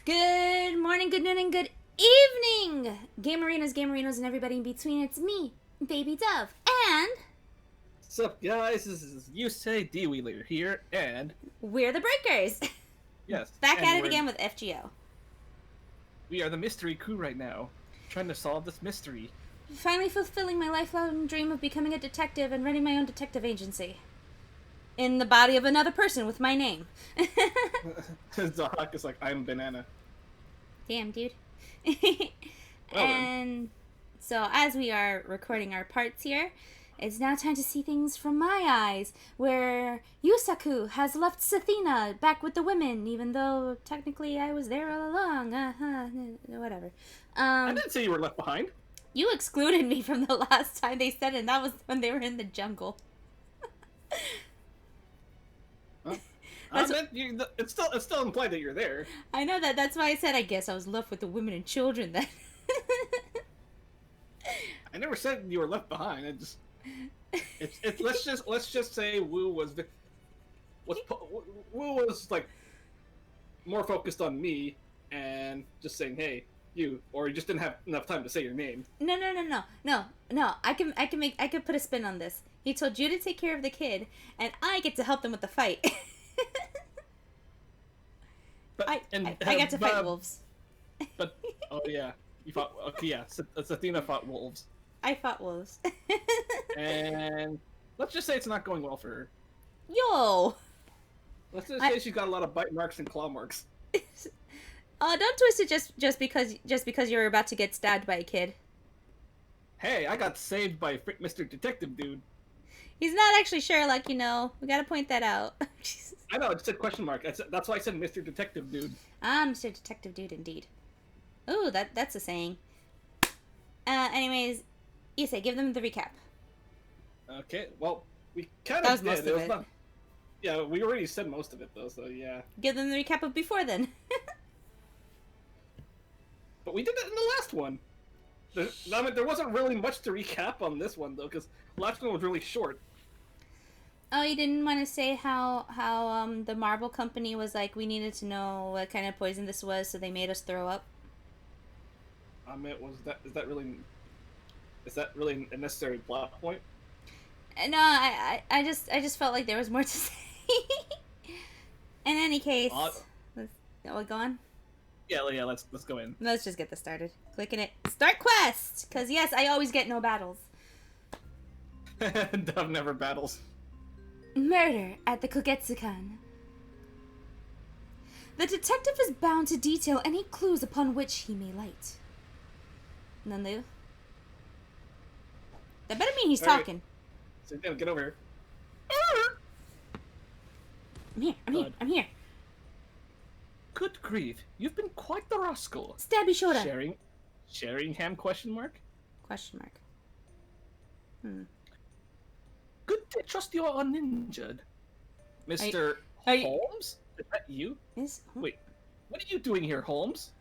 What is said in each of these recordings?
Good morning, good noon, and good evening! Gamerinos, and everybody in between. It's me, Baby Dove, and... What's up, guys? This is Yusei D-Wheeler here, and... we're the Breakers! Yes. Back and at it again with FGO. We are the mystery crew right now, trying to solve this mystery. Finally fulfilling my lifelong dream of becoming a detective and running my own detective agency. In the body of another person with my name. Zahak is like, I'm banana. Damn, dude. Well and so, as we are recording our parts here, it's now time to see things from my eyes, where Yusaku has left Sathina back with the women, even though technically I was there all along. Whatever. I didn't say you were left behind. You excluded me from the last time they said it, and that was when they were in the jungle. It's still implied that you're there. I know that. That's why I said I guess I was left with the women and children then. I never said you were left behind. Let's just say Wu was like more focused on me and just saying, hey, you, or you just didn't have enough time to say your name. No. I can put a spin on this. He told you to take care of the kid, and I get to help them with the fight. I get to fight wolves. But oh yeah, you fought. Okay, yeah, Athena fought wolves. I fought wolves. And let's just say it's not going well for her. Yo. Let's just say she's got a lot of bite marks and claw marks. Don't twist it just because you're about to get stabbed by a kid. Hey, I got saved by Mr. Detective Dude. He's not actually Sherlock, you know. We gotta point that out. I know, it said question mark. That's why I said Mr. Detective Dude. Mr. Detective Dude, indeed. Ooh, that's a saying. Anyways, Yusei, give them the recap. Okay, well, we kind that of was did. Most of it. Not... Yeah, we already said most of it, though, so yeah. Give them the recap of before, then. But we did it in the last one. There wasn't really much to recap on this one, though, because the last one was really short. Oh, you didn't want to say how the marble company was like, we needed to know what kind of poison this was, so they made us throw up? Is that really a necessary plot point? No, I just felt like there was more to say. In any case, let's go on. Yeah, let's go in. Let's just get this started. Clicking it. Start quest! Because yes, I always get no battles. Dove never battles. Murder at the Kogetsukan. The detective is bound to detail any clues upon which he may light. Nandu? That better mean he's talking. Sit down, get over here. I'm here. Good grief, you've been quite the rascal. Stabby shoulder. Sharing ham question mark? Question mark. Good to trust you are uninjured. Mr. Holmes? Is that you? Wait, what are you doing here, Holmes?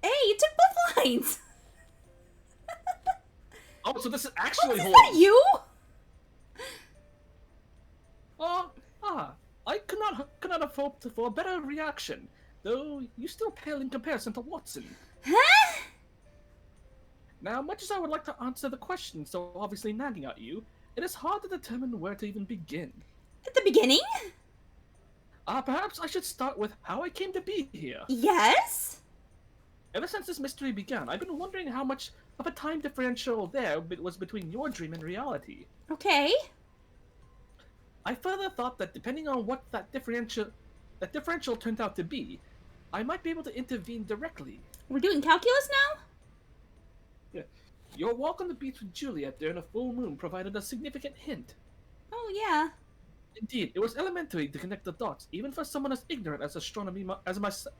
Hey, you took both lines! Oh, so this is actually Holmes! Holmes. Is that you? I could not have hoped for a better reaction, though you still pale in comparison to Watson. Huh? Now, much as I would like to answer the question so obviously nagging at you, it is hard to determine where to even begin. At the beginning? Perhaps I should start with how I came to be here. Yes? Ever since this mystery began, I've been wondering how much of a time differential there was between your dream and reality. Okay. I further thought that depending on what that differential turned out to be, I might be able to intervene directly. We're doing calculus now? Yeah. Your walk on the beach with Juliet during a full moon provided a significant hint. Oh, yeah. Indeed, it was elementary to connect the dots, even for someone as ignorant of astronomy as myself.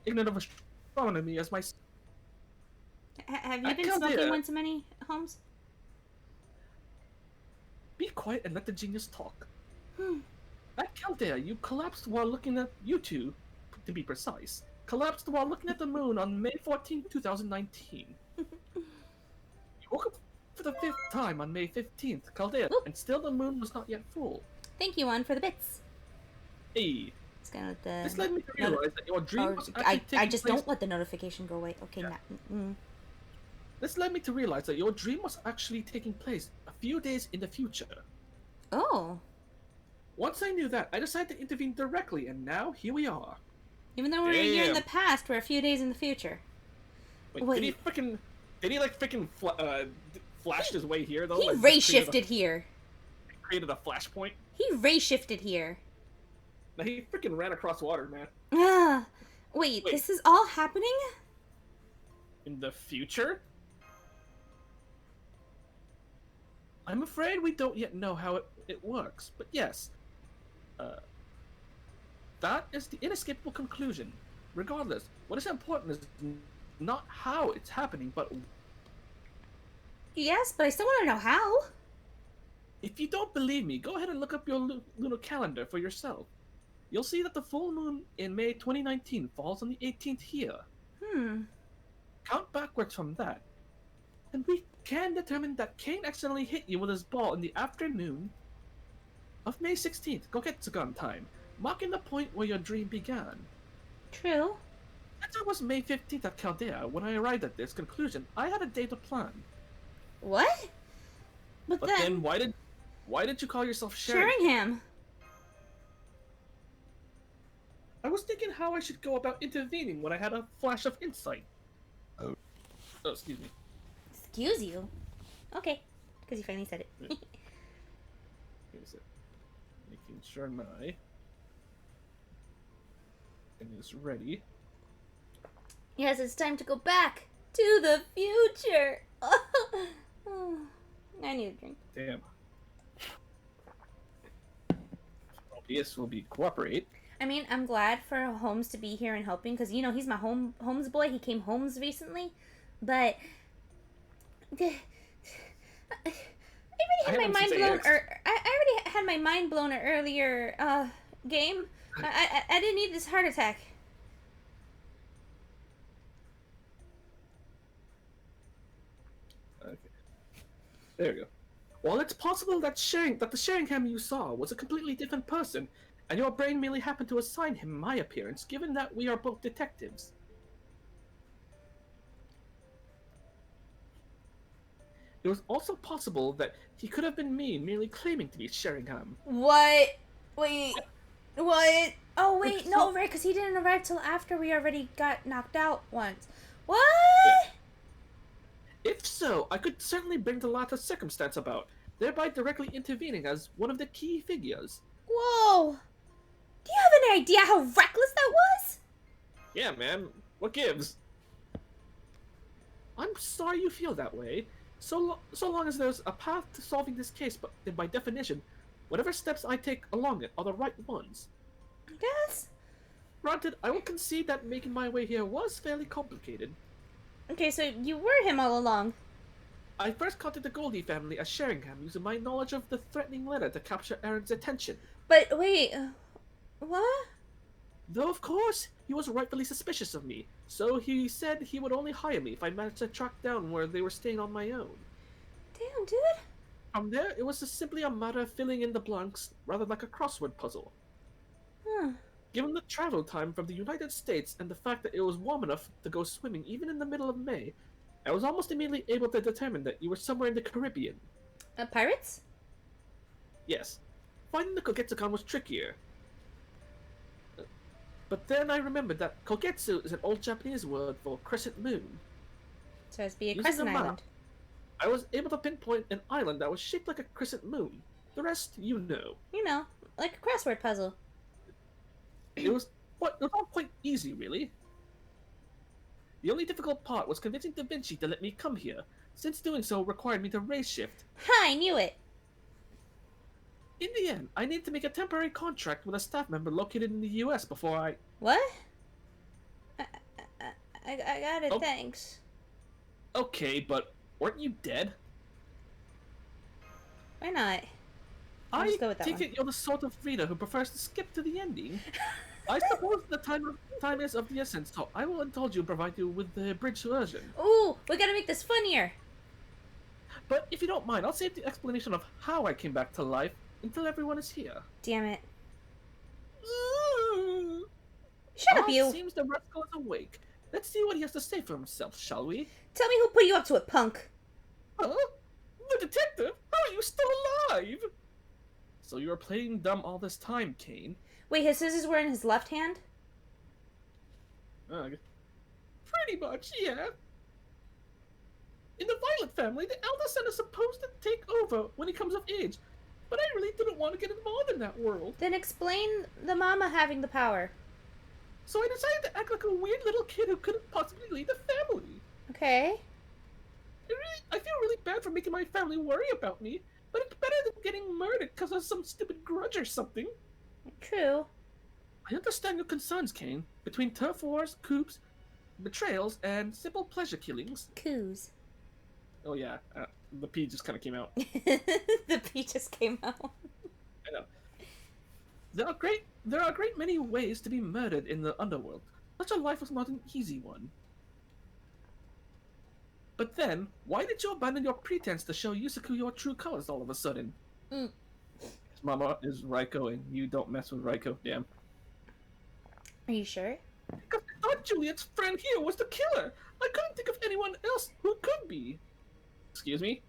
Have you been smoking one too many, Holmes? Be quiet and let the genius talk. At Caldera, you collapsed while looking at you two, to be precise, collapsed while looking at the moon on May 14, 2019. You woke up for the 5th time on May 15th, Caldera, and still the moon was not yet full. Thank you, Juan, for the bits. Hey, It's gonna let the. This led me to realize that your dream Or was actually taking I just place... don't let the notification go away. Okay, now. This led me to realize that your dream was actually taking place a few days in the future. Oh. Once I knew that, I decided to intervene directly, and now here we are. Even though we're a year in the past, we're a few days in the future. Wait. Did he like freaking flashed his way here though? He like, ray shifted here. Created a flashpoint. He ray shifted here. Now he freaking ran across water, man. Wait, this is all happening? In the future? I'm afraid we don't yet know how it works, but yes. That is the inescapable conclusion. Regardless, what is important is not how it's happening, but... Yes, but I still want to know how. If you don't believe me, go ahead and look up your lunar calendar for yourself. You'll see that the full moon in May 2019 falls on the 18th here. Count backwards from that, and we can determine that Kane accidentally hit you with his ball in the afternoon of May 16th, Kogetsukan time, marking the point where your dream began. True. Since it was May 15th at Chaldea, when I arrived at this conclusion, I had a day to plan. What? But then why did you call yourself Sheringham? I was thinking how I should go about intervening when I had a flash of insight. Oh, excuse me. Excuse you? Okay, because you finally said it. Here's it. Making sure my thing is ready. Yes, it's time to go back to the future. I need a drink. Damn. OBS will be cooperate. I mean, I'm glad for Holmes to be here and helping because, you know, he's my Holmes boy. He came Holmes recently. But I already had my mind blown. I already had my mind blown earlier game. I didn't need this heart attack. Okay. There we go. Well, it's possible that the Sheringham you saw was a completely different person, and your brain merely happened to assign him my appearance, given that we are both detectives. It was also possible that he could have been me, merely claiming to be Sheringham. What? Wait. What? Oh, wait. No, right, because he didn't arrive till after we already got knocked out once. What? Yeah. If so, I could certainly bring the latter circumstance about, thereby directly intervening as one of the key figures. Whoa! Do you have any idea how reckless that was? Yeah, man. What gives? I'm sorry you feel that way. So long as there's a path to solving this case, but by definition, whatever steps I take along it are the right ones. Yes? Granted, I will concede that making my way here was fairly complicated. Okay, so you were him all along. I first contacted the Goldie family as Sheringham using my knowledge of the threatening letter to capture Aaron's attention. But wait, what? Though of course, he was rightfully suspicious of me, so he said he would only hire me if I managed to track down where they were staying on my own. Damn, dude. From there, it was just simply a matter of filling in the blanks, rather like a crossword puzzle. Given the travel time from the United States and the fact that it was warm enough to go swimming even in the middle of May, I was almost immediately able to determine that you were somewhere in the Caribbean. Pirates? Yes. Finding the Kogetsukan was trickier. But then I remembered that Kogetsu is an old Japanese word for crescent moon. So it's be a Using crescent a map, island. I was able to pinpoint an island that was shaped like a crescent moon. The rest, you know. You know, like a crossword puzzle. It was all quite easy, really. The only difficult part was convincing Da Vinci to let me come here, since doing so required me to race shift. Ha! I knew it. In the end, I needed to make a temporary contract with a staff member located in the US before I... What? I got it, thanks. Okay, but weren't you dead? Why not? I just go with that take one. it you're the sort of reader who prefers to skip to the ending. I suppose the time is of the essence, so I will indulge you and provide you with the abridged version. Ooh, we gotta make this funnier. But if you don't mind, I'll save the explanation of how I came back to life until everyone is here. Damn it. Shut up, It you. seems the rascal is awake. Let's see what he has to say for himself, shall we? Tell me who put you up to it, punk. Huh? The detective? How are you still alive? So you were playing dumb all this time, Kane? Wait, his scissors were in his left hand? Pretty much, yeah. In the Violet family, the eldest son is supposed to take over when he comes of age, but I really didn't want to get involved in that world. Then explain the mama having the power. So I decided to act like a weird little kid who couldn't possibly lead the family. Okay. I feel really bad for making my family worry about me, but it's better than getting murdered because of some stupid grudge or something. True. I understand your concerns, Kane. Between turf wars, coups, betrayals, and simple pleasure killings. Coos. Oh yeah, the P just kind of came out. The P just came out. I know. There are a great many ways to be murdered in the underworld. Such a life was not an easy one. But then, why did you abandon your pretense to show Yusaku your true colors all of a sudden? His mama is Raiko, and you don't mess with Raiko. Damn. Are you sure? Because I thought Juliet's friend here was the killer. I couldn't think of anyone else who could be. Excuse me?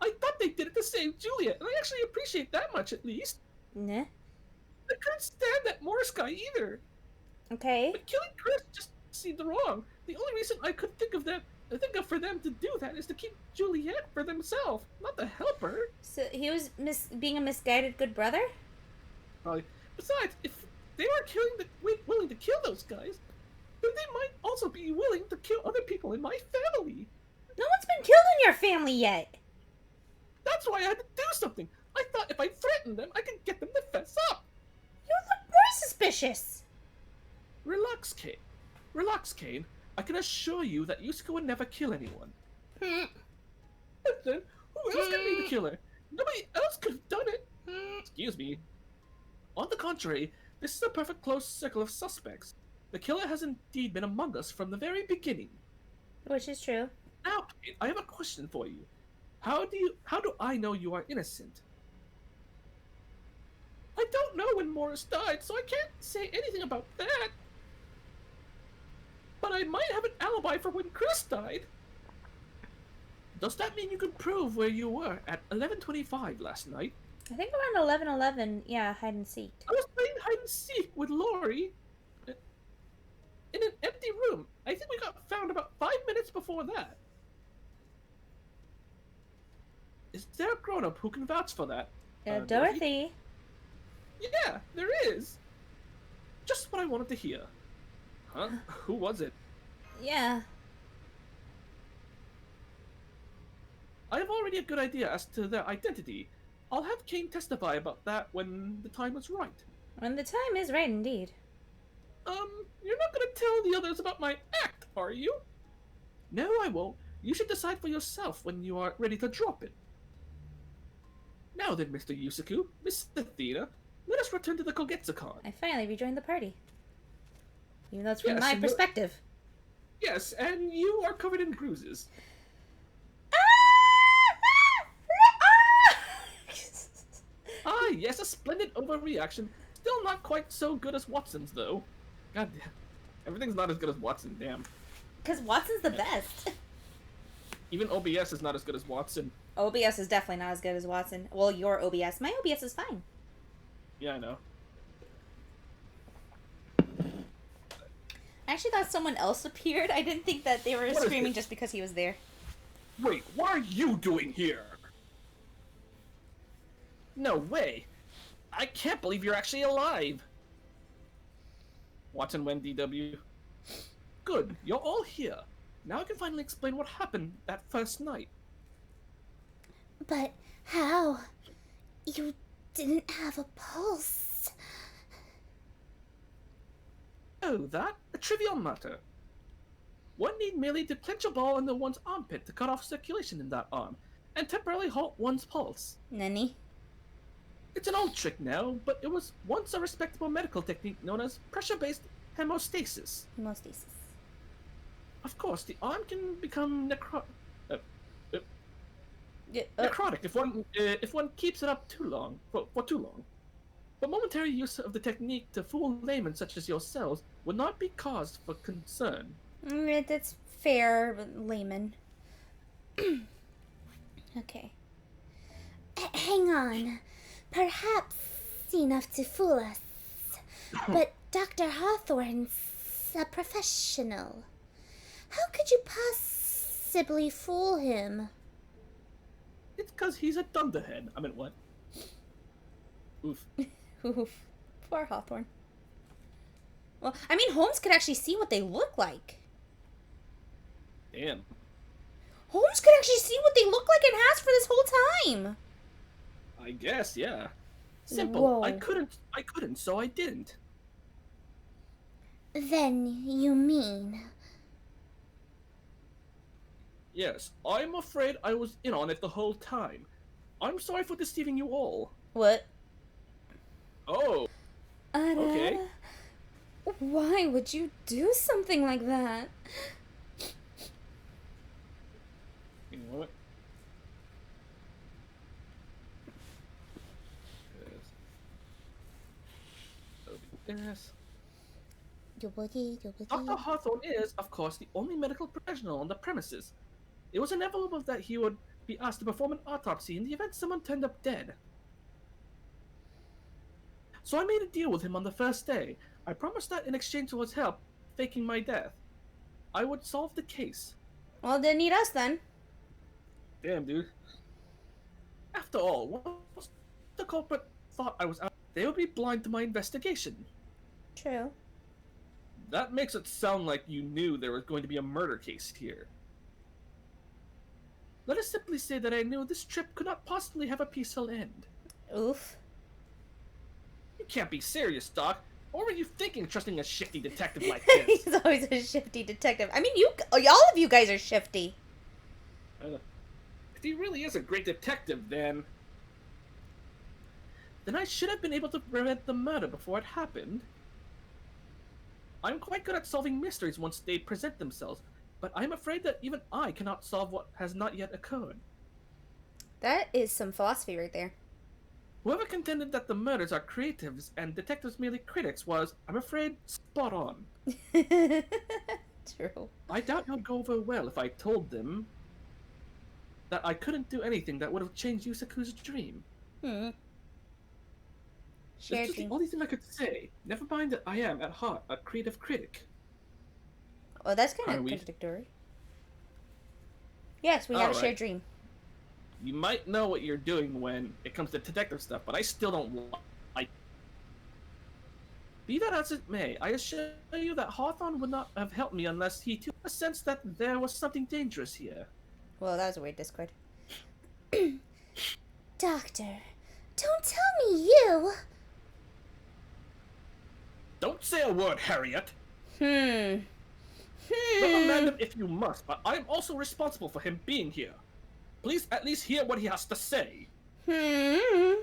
I thought they did it to save Juliet, and I actually appreciate that much at least. Nah. I couldn't stand that Morris guy either. Okay. But killing Chris just seemed wrong. The only reason I could think of for them to do that is to keep Juliet for themselves, not to help her. So he was being a misguided good brother? Probably. Besides, if they were willing to kill those guys, then they might also be willing to kill other people in my family. No one's been killed in your family yet. That's why I had to do something. I thought if I threatened them, I could get them to fess up. You look more suspicious. Relax, Kane. Relax, Kane. I can assure you that Yusuke would never kill anyone. Then, who else could be the killer? Nobody else could have done it. Excuse me. On the contrary, this is a perfect close circle of suspects. The killer has indeed been among us from the very beginning. Which is true. Now, Kane, I have a question for you. How do I know you are innocent? I don't know when Morris died, so I can't say anything about that. But I might have an alibi for when Chris died. Does that mean you can prove where you were at 11:25 last night? I think around 11:11. Yeah, hide and seek. I was playing hide and seek with Lori in an empty room. I think we got found about 5 minutes before that. Is there a grown-up who can vouch for that? Dorothy. Yeah, there is. Just what I wanted to hear. Huh? Who was it? Yeah. I have already a good idea as to their identity. I'll have Kane testify about that when the time is right. When the time is right, indeed. You're not gonna tell the others about my act, are you? No, I won't. You should decide for yourself when you are ready to drop it. Now then, Mr. Yusaku, Miss Athena, let us return to the Kogetsukan. I finally rejoined the party. Even though it's from Yes, my and perspective. Yes, and you are covered in bruises. Ah, yes, a splendid overreaction. Still not quite so good as Watson's, though. God damn. Everything's not as good as Watson, damn. Because Watson's the best. Even OBS is not as good as Watson. OBS is definitely not as good as Watson. Well, your OBS. My OBS is fine. Yeah, I know. I actually thought someone else appeared. I didn't think that they were What screaming just because he was there. Wait, what are you doing here? No way. I can't believe you're actually alive. Watson went DW. Good, you're all here. Now I can finally explain what happened that first night. But how? You didn't have a pulse. Oh, that? A trivial matter. One need merely to clench a ball under one's armpit to cut off circulation in that arm, and temporarily halt one's pulse. Nani? It's an old trick now, but it was once a respectable medical technique known as pressure-based hemostasis. Hemostasis. Of course, the arm can become Yeah, necrotic if one keeps it up too long for too long. but momentary use of the technique to fool laymen such as yourselves would not be cause for concern. That's fair, layman. Okay. Hang on. Perhaps enough to fool us. But Dr. Hawthorne's a professional. How could you possibly fool him? It's because he's a dunderhead. I mean, what? Oof. Oof. Poor Hawthorne. Well, I mean, Holmes could actually see what they look like. Damn. Holmes could actually see what they look like and has for this whole time. I guess, yeah. Simple. Whoa. I couldn't, so I didn't. Then you mean... Yes, I'm afraid I was in on it the whole time. I'm sorry for deceiving you all. What? Oh, okay. Why would you do something like that? You know what? Yes. Dr. Hawthorne is, of course, the only medical professional on the premises. It was inevitable that he would be asked to perform an autopsy in the event someone turned up dead. So I made a deal with him on the first day. I promised that in exchange for his help faking my death, I would solve the case. Well, didn't need us then. Damn, dude. After all, once the culprit thought I was out, they would be blind to my investigation. True. That makes it sound like you knew there was going to be a murder case here. Let us simply say that I knew this trip could not possibly have a peaceful end. Oof. You can't be serious, Doc. What were you thinking trusting a shifty detective like this? He's always a shifty detective. I mean, all of you guys are shifty. If he really is a great detective, then I should have been able to prevent the murder before it happened. I'm quite good at solving mysteries once they present themselves, but I'm afraid that even I cannot solve what has not yet occurred. That is some philosophy right there. Whoever contended that the murders are creatives and detectives merely critics was, I'm afraid, spot on. True. I doubt it would go over well if I told them that I couldn't do anything that would have changed Yusaku's dream. Shared It's just dream. the only thing I could say. Never mind that I am, at heart, a creative critic. Well, that's kind Are of we? contradictory. Yes, we have a Alright. shared dream. You might know what you're doing when it comes to detective stuff, but I still don't like. Be that as it may, I assure you that Hawthorne would not have helped me unless he too had a sense that there was something dangerous here. Well, that was a weird Discord. Doctor, don't tell me you... Don't say a word, Harriet! Hmm. Reprimand him if you must, but I am also responsible for him being here. Please at least hear what he has to say. I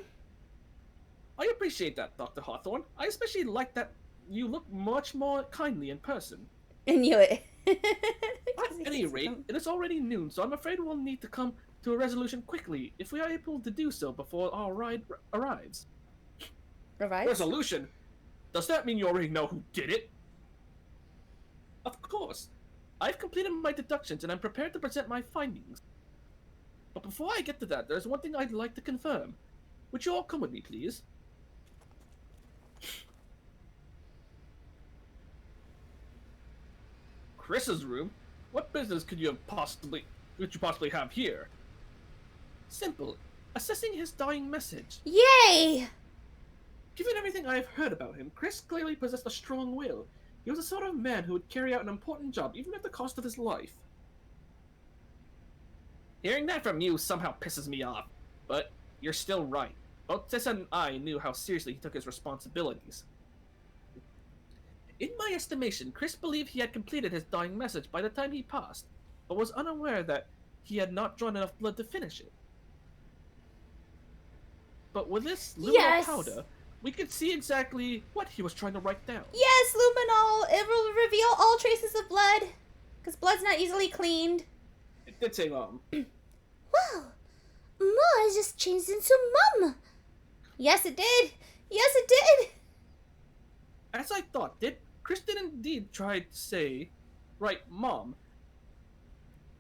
appreciate that, Dr. Hawthorne. I especially like that you look much more kindly in person. I knew it. At any rate, it is already noon, so I'm afraid we'll need to come to a resolution quickly if we are able to do so before our ride arrives. Revive? Resolution? Does that mean you already know who did it? Of course. I've completed my deductions and I'm prepared to present my findings. But before I get to that, there's one thing I'd like to confirm. Would you all come with me, please? Chris's room? What business could you possibly have here? Simple. Assessing his dying message. Yay! Given everything I have heard about him, Chris clearly possessed a strong will. He was the sort of man who would carry out an important job, even at the cost of his life. Hearing that from you somehow pisses me off, but you're still right. Both Tessa and I knew how seriously he took his responsibilities. In my estimation, Chris believed he had completed his dying message by the time he passed, but was unaware that he had not drawn enough blood to finish it. But with this luminol powder, we could see exactly what he was trying to write down. Yes, luminol! It will reveal all traces of blood. Because blood's not easily cleaned. It did say, Wow, Ma just changed into Mum. Yes, it did. Yes, it did! As I thought, Chris did indeed try to say, right, Mom,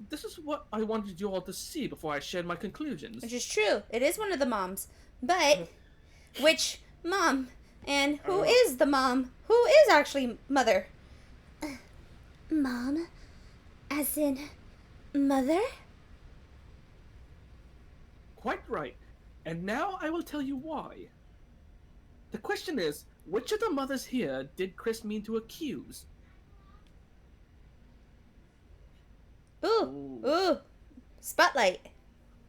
this is what I wanted you all to see before I shared my conclusions. Which is true. It is one of the moms. But, which mom? And who is the mom? Who is actually mother? Mom? As in, mother? Quite right. And now I will tell you why. The question is, which of the mothers here did Chris mean to accuse? Ooh. Spotlight.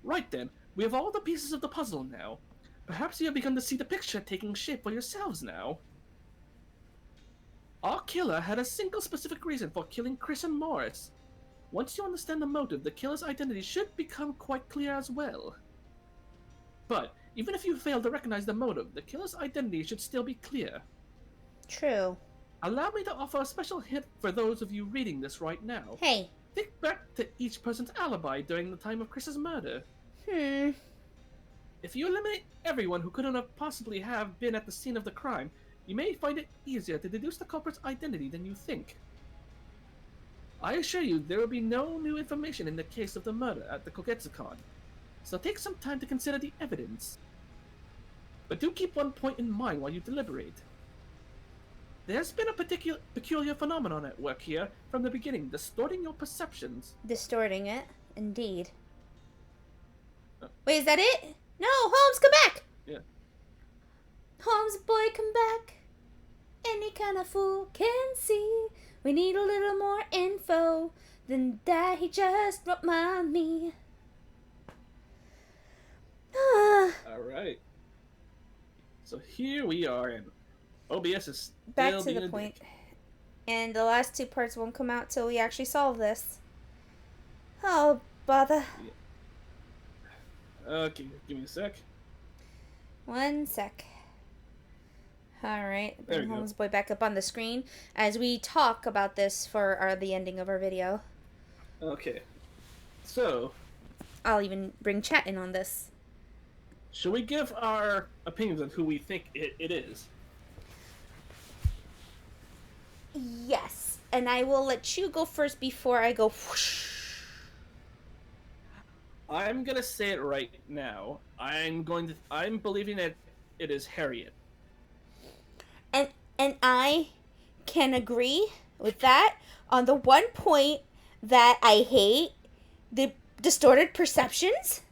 Right then, we have all the pieces of the puzzle now. Perhaps you have begun to see the picture taking shape for yourselves now. Our killer had a single specific reason for killing Chris and Morris. Once you understand the motive, the killer's identity should become quite clear as well. But, even if you fail to recognize the motive, the killer's identity should still be clear. True. Allow me to offer a special hint for those of you reading this right now. Hey. Think back to each person's alibi during the time of Chris's murder. If you eliminate everyone who couldn't have possibly have been at the scene of the crime, you may find it easier to deduce the culprit's identity than you think. I assure you there will be no new information in the case of the murder at the Kogetsukan, so take some time to consider the evidence. But do keep one point in mind while you deliberate. There's been a peculiar phenomenon at work here from the beginning, distorting your perceptions. Distorting it, indeed. Wait, is that it? No, Holmes, come back! Yeah. Holmes, boy, come back. Any kind of fool can see. We need a little more info than that he just wrote me. Alright. So here we are, and OBS is still Back to being the a point. dick. And the last two parts won't come out till we actually solve this. Oh, bother. Okay, give me a sec. 1 sec. Alright, There bring we go. Holmes Boy back up on the screen as we talk about this for the ending of our video. Okay. So, I'll even bring chat in on this. should we give our opinions on who we think it is? Yes, and I will let you go first before I go whoosh. I'm gonna say it right now. I'm believing that it is Harriet. And I can agree with that on the one point that I hate the distorted perceptions.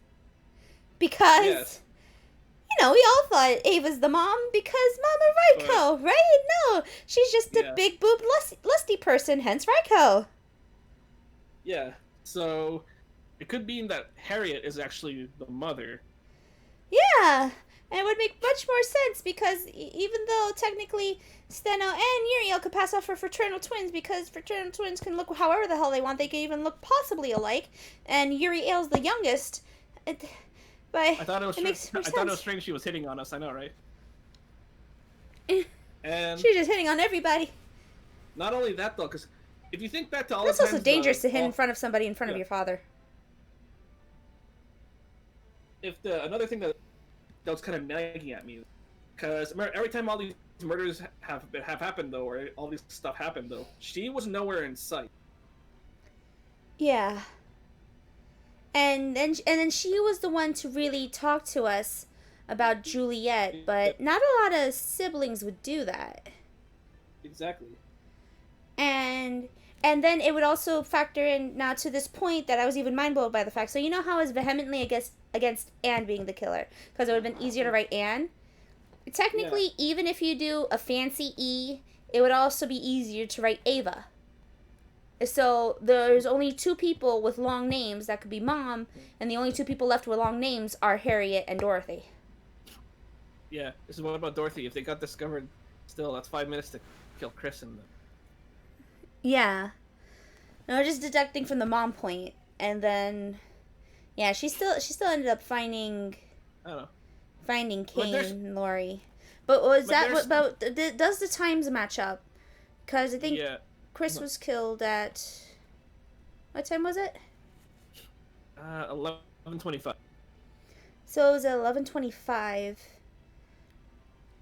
Because, Yes. you know, we all thought Ava's the mom because Mama Raiko, right? No, she's just a Yeah. big boob lusty person, hence Raiko. Yeah. So, it could mean that Harriet is actually the mother. Yeah, and it would make much more sense because even though technically Steno and Uriel could pass off for fraternal twins because fraternal twins can look however the hell they want, they can even look possibly alike, and Uriel's the youngest. But I thought it was makes more I thought it was sense. strange she was hitting on us. I know, right? Eh, And She's just hitting on everybody. not only that, though, because if you think back to all That's the also times dangerous to hit all- in front of somebody in front of Yeah. your father. Another thing that was kind of nagging at me, because every time all these murders have happened though, or all this stuff happened though, she was nowhere in sight. Yeah. And then she was the one to really talk to us about Juliet, but not a lot of siblings would do that. Exactly. And then it would also factor in now to this point that I was even mind blown by the fact. So you know how I was vehemently against Anne being the killer because it would have been easier to write Anne. Technically, even if you do a fancy E, it would also be easier to write Ava. So there's only two people with long names that could be mom, and the only two people left with long names are Harriet and Dorothy. Yeah. This is what about Dorothy? If they got discovered, still that's 5 minutes to kill Chris and them. Yeah. No, just deducting from the mom point, and then, yeah, she still ended up finding I don't know. Kane there's- and Lori. But was But that there's- what about? Does the times match up? Because I think Yeah. Chris was killed at what time was it? 11:25. So it was at 11:25.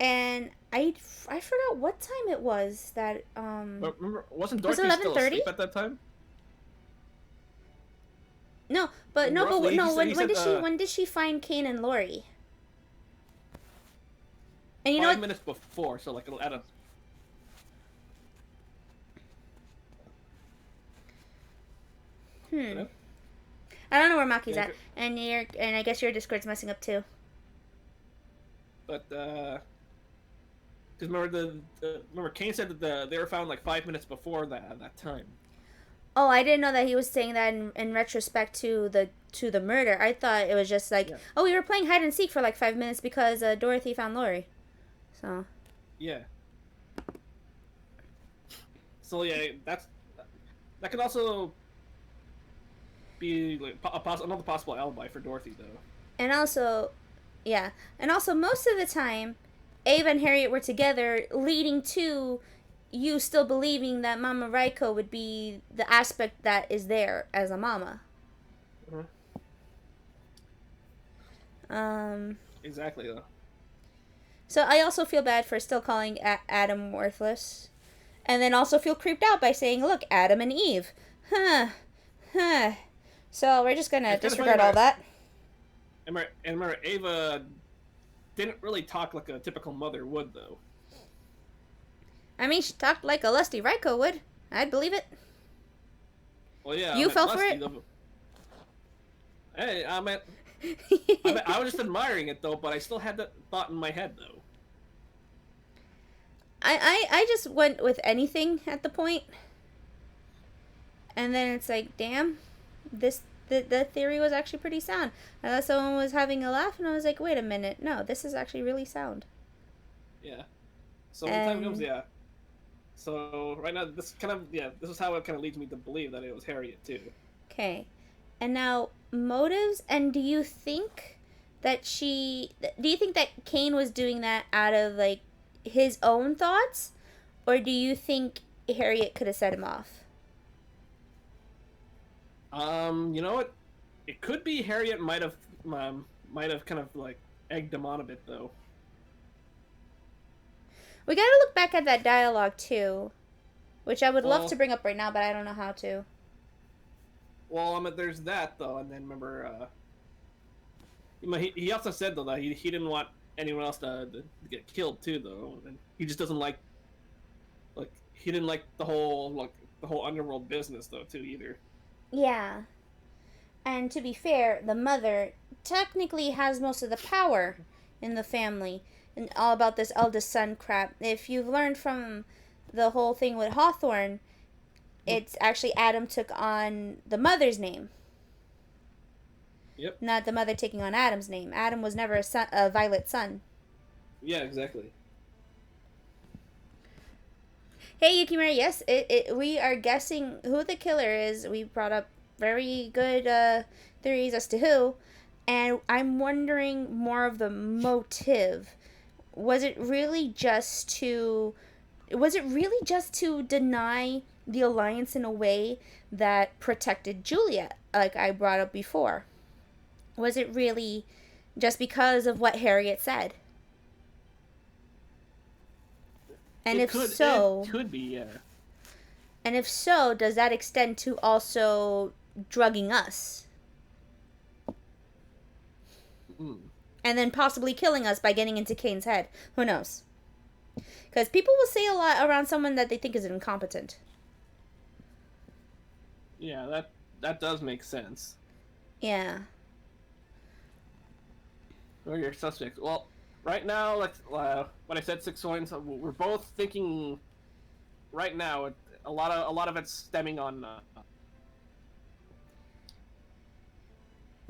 And I forgot what time it was that But remember, wasn't Was it Dorothy still 11:30? asleep at that time? no, but no, but Roughly, no. he When said, when did she find Kane and Lori? And you know 5 what? minutes before, so like at a. You know? I don't know where Maki's Yeah, at, and I guess your Discord's messing up too. But because remember remember Kane said that they were found like 5 minutes before that time. Oh, I didn't know that he was saying that in retrospect to the murder. I thought it was just like, Yeah. oh, we were playing hide and seek for like 5 minutes because Dorothy found Lori. So. Yeah. So yeah, that could also be like another possible alibi for Dorothy though. And also, yeah, and also most of the time, Ava and Harriet were together, leading to you still believing that Mama Raiko would be the aspect that is there as a mama. Exactly though. So I also feel bad for still calling Adam worthless. And then also feel creeped out by saying, look, Adam and Eve. Huh. So we're just gonna disregard all that. And remember, Ava didn't really talk like a typical mother would, though. I mean, she talked like a lusty Raiko would. I'd believe it. Well, yeah. You fell for it? Though. Hey, I was just admiring it, though, but I still had that thought in my head, though. I just went with anything at the point. And then it's like, damn, the theory was actually pretty sound. I thought someone was having a laugh, and I was like, wait a minute, no, this is actually really sound. Yeah. So when the time comes, yeah. So right now, this is how it kind of leads me to believe that it was Harriet too. Okay, and now motives. And do you think that Kane was doing that out of like his own thoughts, or do you think Harriet could have set him off? You know what? It could be Harriet might have kind of like egged him on a bit though. We gotta look back at that dialogue too, which I would love to bring up right now, but I don't know how to. Well, there's that though, and then remember, he also said though that he didn't want anyone else to get killed too though, and he just doesn't like he didn't like the whole underworld business though too either. Yeah. And to be fair, the mother technically has most of the power in the family and all about this eldest son crap. If you've learned from the whole thing with Hawthorne, it's actually Adam took on the mother's name. Yep. Not the mother taking on Adam's name. Adam was never a Violet's son. Yeah, exactly. Hey, Yukimura, yes, we are guessing who the killer is. We brought up very good theories as to who, and I'm wondering more of the motive. Was it really just to deny the alliance in a way that protected Juliet, like I brought up before? Was it really just because of what Harriet said? And it could be, yeah. And if so, does that extend to also drugging us? And then possibly killing us by getting into Kane's head. Who knows? Because people will say a lot around someone that they think is incompetent. Yeah, that does make sense. Yeah. Or your suspects. Well, right now, when I said 6 coins, we're both thinking. Right now, a lot of it's stemming on.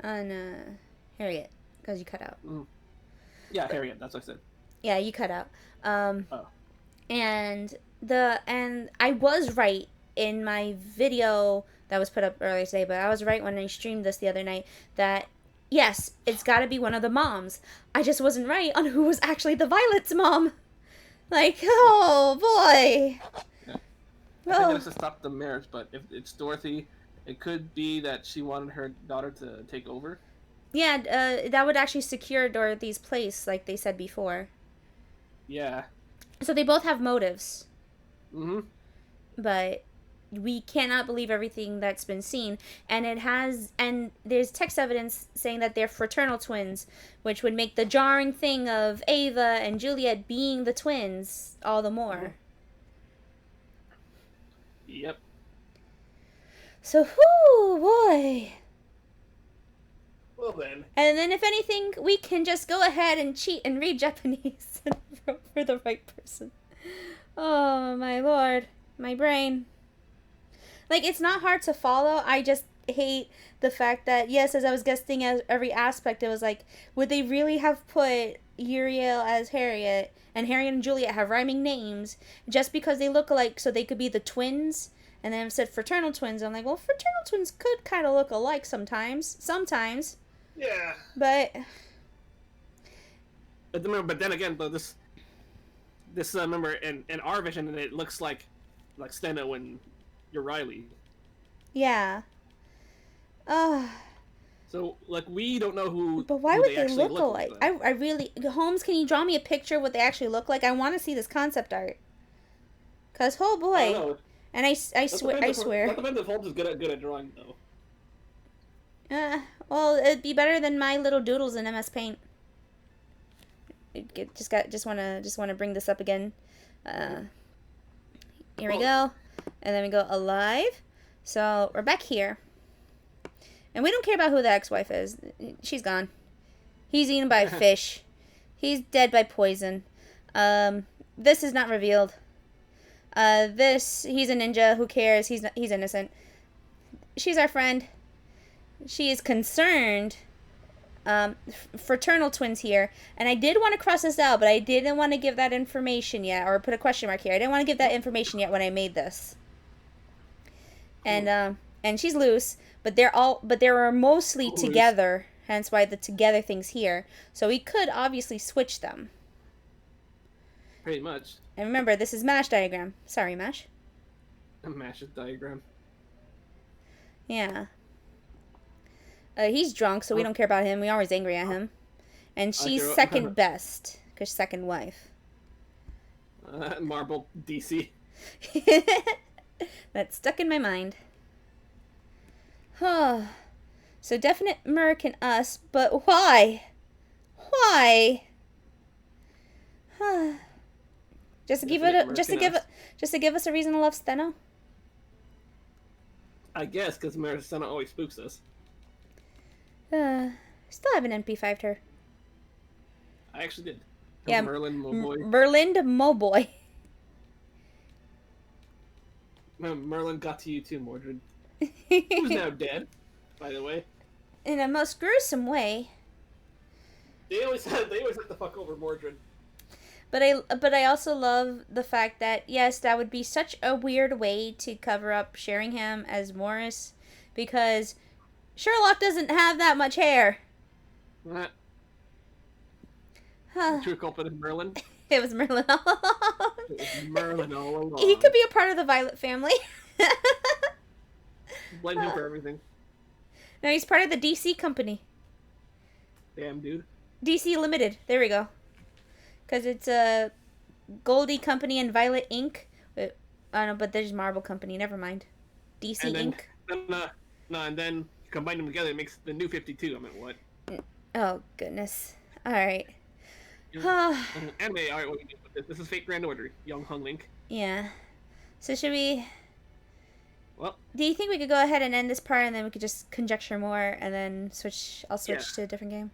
Harriet, because you cut out. Yeah, Harriet. That's what I said. Yeah, you cut out. And I was right in my video that was put up earlier today, but I was right when I streamed this the other night that yes, it's got to be one of the moms. I just wasn't right on who was actually the Violet's mom. Like, oh boy. Yeah. I think it's to stop the marriage, but if it's Dorothy, it could be that she wanted her daughter to take over. Yeah, that would actually secure Dorothy's place, like they said before. Yeah. So they both have motives. Mm-hmm. But we cannot believe everything that's been seen, and there's text evidence saying that they're fraternal twins, which would make the jarring thing of Ava and Juliet being the twins all the more. Yep. So, whoo boy. Well then. And then if anything, we can just go ahead and cheat and read Japanese and vote for the right person. Oh my lord, my brain. Like, it's not hard to follow. I just hate the fact that, yes, as I was guessing as every aspect, it was like, would they really have put Uriel as Harriet and Harriet and Juliet have rhyming names just because they look alike so they could be the twins? And then it said fraternal twins. I'm like, well, fraternal twins could kind of look alike sometimes. Sometimes. Yeah. But then again, though, this remember in our vision, it looks like Steno and Riley. yeah. So, like, we don't know who. But why who would they actually look alike? Like. I really... Holmes, can you draw me a picture of what they actually look like? I want to see this concept art. Because, oh boy. I don't know. And I swear... That depends if Holmes is good at drawing, though. Well, it'd be better than my little doodles in MS Paint. Just wanna bring this up again. Here we go. And then we go alive. So, we're back here. And we don't care about who the ex-wife is. She's gone. He's eaten by fish. He's dead by poison. This is not revealed. He's a ninja. Who cares? He's innocent. She's our friend. She is concerned. Fraternal twins here. And I did want to cross this out, but I didn't want to give that information yet, or put a question mark here. I didn't want to give that information yet when I made this. And she's loose, but they're mostly together, hence why the together thing's here. So we could obviously switch them. Pretty much. And remember, this is MASH diagram. Sorry, MASH. A MASH diagram. Yeah. He's drunk, so we don't care about him. We're always angry at him. And she's second best, because second wife. Marble DC. That's stuck in my mind. So definite American us, but why? Why? Just to give us a reason to love Steno? I guess because Steno always spooks us. Still haven't MP5'd her. I actually did. Yeah, Merlin Moboy. Merlin Moboy. Merlin got to you too, Mordred. Who's now dead, by the way. In a most gruesome way. They always have to fuck over Mordred. But I also love the fact that, yes, that would be such a weird way to cover up Sheringham as Morris, because Sherlock doesn't have that much hair. The true culprit is Merlin. It was Merlin all along. It was Merlin all along. He could be a part of the Violet family. Blame him for everything. No, he's part of the DC company. Damn, dude. DC Limited. There we go. Because it's a Goldie Company and Violet Inc. Oh no, but there's Marble Company. Never mind. DC Inc. And then combine them together, it makes the new 52. I mean, what? Oh, goodness. Alright. Anime, alright, what we do with this? This is Fate Grand Order, Young Hung Link. Yeah. So should we... Well... Do you think we could go ahead and end this part and then we could just conjecture more and then switch... I'll switch to a different game?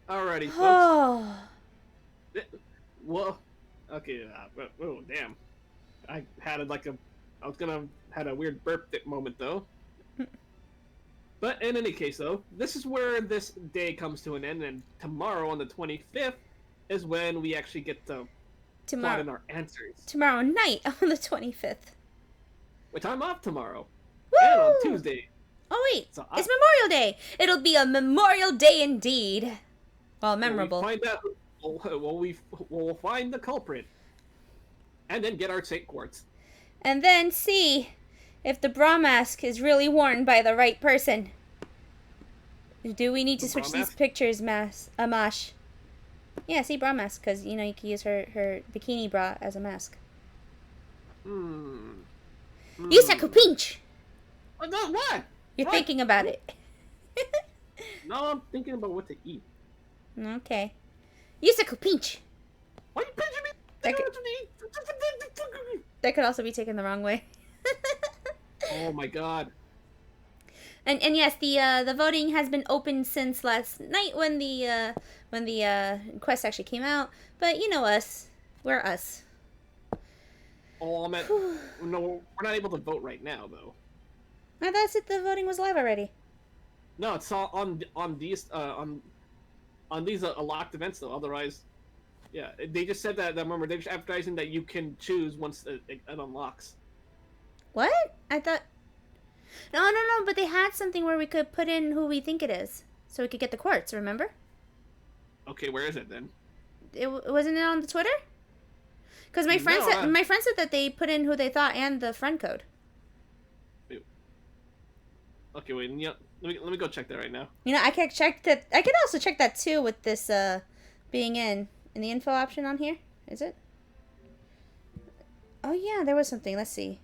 Alrighty, folks. Oh. Well... Okay, oh, damn. I had I was gonna had a weird burp moment, though. But in any case, though, this is where this day comes to an end, and tomorrow on the 25th is when we actually get to plot in our answers. Tomorrow night on the 25th. Which I'm off tomorrow. Woo! And on Tuesday. Oh wait, it's Memorial Day. It'll be a Memorial Day indeed. Well, memorable. We'll find the culprit. And then get our Saint Quartz. And then see if the bra mask is really worn by the right person. Do we need to switch these pictures, Amash? Yeah, see, bra mask, because, you can use her bikini bra as a mask. Hmm. Yusaku Pinch! Oh, no, what? You're What? thinking about it. No, I'm thinking about what to eat. Okay. Yusaku Pinch! Why are you pinching me? That could, that could also be taken the wrong way. Oh my god. And yes, the voting has been open since last night when the quest actually came out. But you know us, we're us. Oh, man. No, we're not able to vote right now, though. I thought the voting was live already. No, it's all on these on these locked events though. Otherwise, yeah, they just said that. Remember, they're just advertising that you can choose once it unlocks. What? I thought. No. But they had something where we could put in who we think it is, so we could get the quartz. Remember? Okay, where is it then? Wasn't it on the Twitter? Because my friend No, my friend said that they put in who they thought and the friend code. Okay, wait. Yeah, let me go check that right now. I can check that. I could also check that too with this being in the info option on here. Is it? Oh yeah, there was something. Let's see.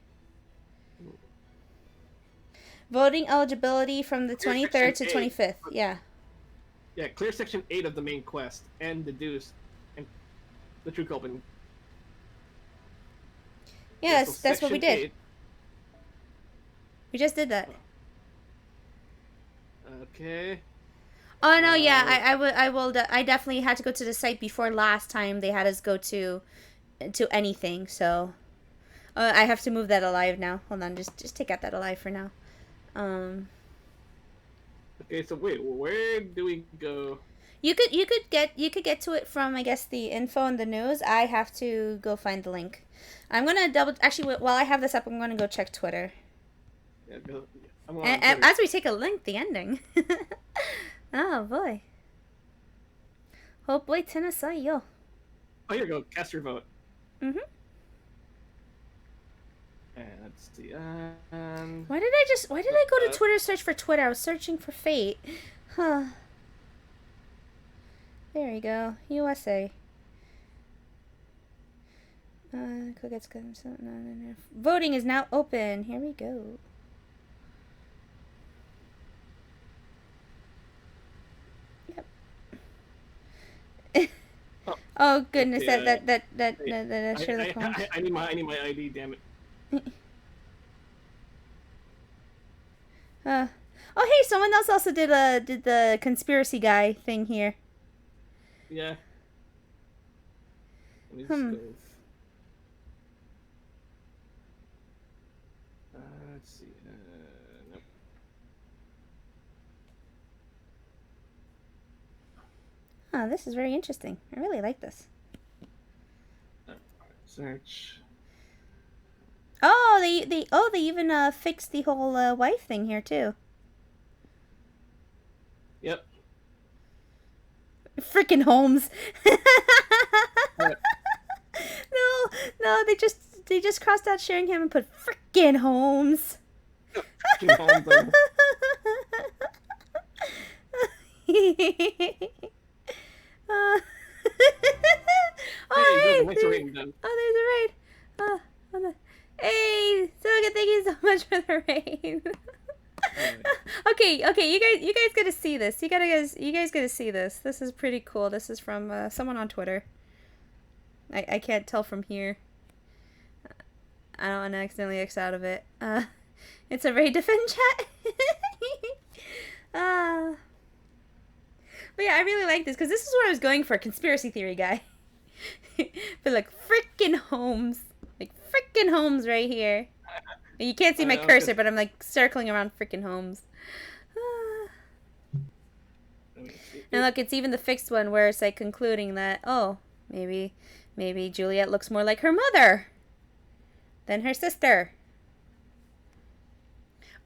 Voting eligibility from the 23rd to 25th. Yeah. Yeah, clear section 8 of the main quest and the Deuce and the True Culpin. Yeah, so that's what we did. 8. We just did that. Okay. Oh no, yeah, I definitely had to go to the site before last time they had us go to anything, so I have to move that alive now. Hold on, just take out that alive for now. Okay, so wait, where do we go? You could get to it from, I guess, the info and the news. I have to go find the link. I'm gonna actually, while I have this up, I'm gonna go check Twitter. Yeah, And as we take a link, the ending. Oh boy. Oh boy, Tennessee, yo. Oh, here you go. Cast your vote. Mhm. And let's see. Why did I go to Twitter search for Twitter? I was searching for Fate. Huh. There you go. USA. Kogetsukan. No. Voting is now open. Here we go. Yep. Oh goodness! Okay, That Sherlock Holmes. I need my ID. Damn it. Oh hey, someone else also did the conspiracy guy thing here. Yeah. Let me just go. Let's see. Nope. Oh, this is very interesting. I really like this. Search. Oh, they even fixed the whole wife thing here too. Yep. Freaking Holmes. What? No, they just crossed out Sheringham and put freaking Holmes. Freaking Holmes. Oh, hey, thanks for rating them. Oh, there's a raid. Hey, Soga, thank you so much for the raid. Okay, you guys gotta see this. You guys gotta see this. This is pretty cool. This is from someone on Twitter. I can't tell from here. I don't want to accidentally X out of it. It's a raid defend chat. But yeah, I really like this because this is what I was going for, conspiracy theory guy. But like freaking Holmes, right here. You can't see my cursor, but I'm like circling around freaking Holmes. And look, it's even the fixed one where it's like concluding that, oh, maybe Juliet looks more like her mother than her sister.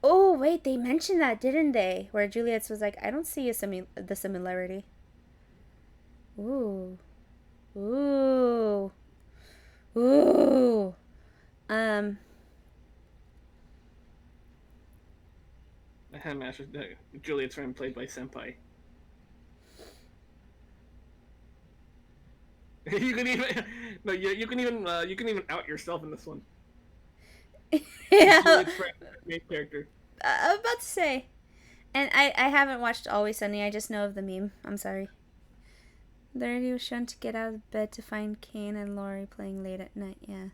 Oh wait, they mentioned that, didn't they? Where Juliet's was like, I don't see the similarity. Ooh. The Handmaster, Juliet's friend played by Senpai. You can even no, you can even out yourself in this one. Yeah, Juliet's main character. I was about to say. And I haven't watched Always Sunny. I just know of the meme. I'm sorry. The lady was shown to get out of bed to find Kane and Laurie playing late at night. Yeah.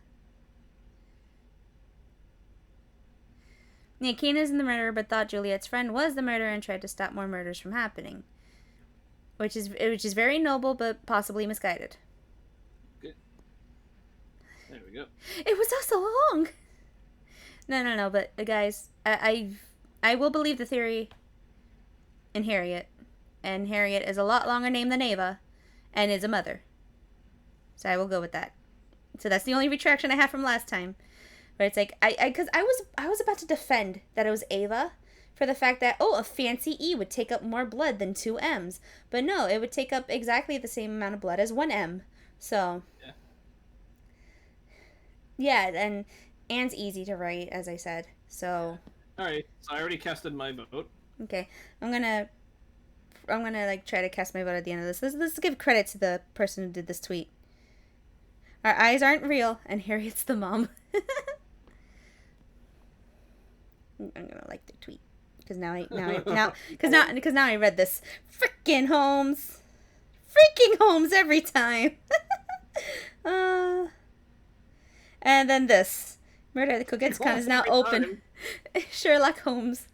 Yeah, Kane isn't the murderer, but thought Juliet's friend was the murderer and tried to stop more murders from happening. Which is very noble, but possibly misguided. Good. There we go. It was so long. No. But guys, I will believe the theory in Harriet, and Harriet is a lot longer name than Ava, and is a mother. So I will go with that. So that's the only retraction I have from last time. But it's like because I was about to defend that it was Ava for the fact that a fancy E would take up more blood than 2 M's, but no, it would take up exactly the same amount of blood as 1 M. So yeah, and Anne's easy to write, as I said. So all right, so I already casted my vote. Okay, I'm gonna like try to cast my vote at the end of this. Let's give credit to the person who did this tweet. Our eyes aren't real, and Harriet's the mom. I'm gonna like the tweet because now I read this. Freaking Holmes every time. And then this murder at the Kogetsukan is now open. Sherlock Holmes.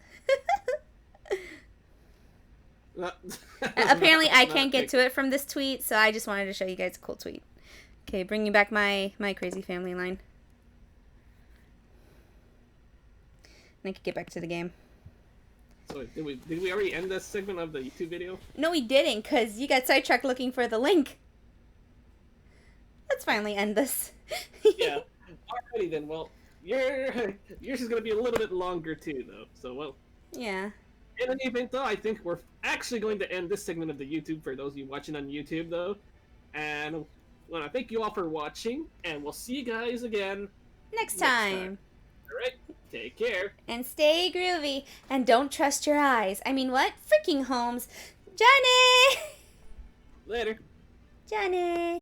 Apparently, I can't get to it from this tweet, so I just wanted to show you guys a cool tweet. Okay, bringing back my crazy family line. And I could get back to the game. So did we already end this segment of the YouTube video? No, we didn't, because you got sidetracked looking for the link. Let's finally end this. Yeah. Alrighty then. Well, yours is gonna be a little bit longer too, though. So well. Yeah. In any event, though, I think we're actually going to end this segment of the YouTube for those of you watching on YouTube, though. And I want to thank you all for watching, and we'll see you guys again Next time. Alright, take care. And stay groovy. And don't trust your eyes. I mean, what? Freaking Holmes. Johnny! Later. Johnny!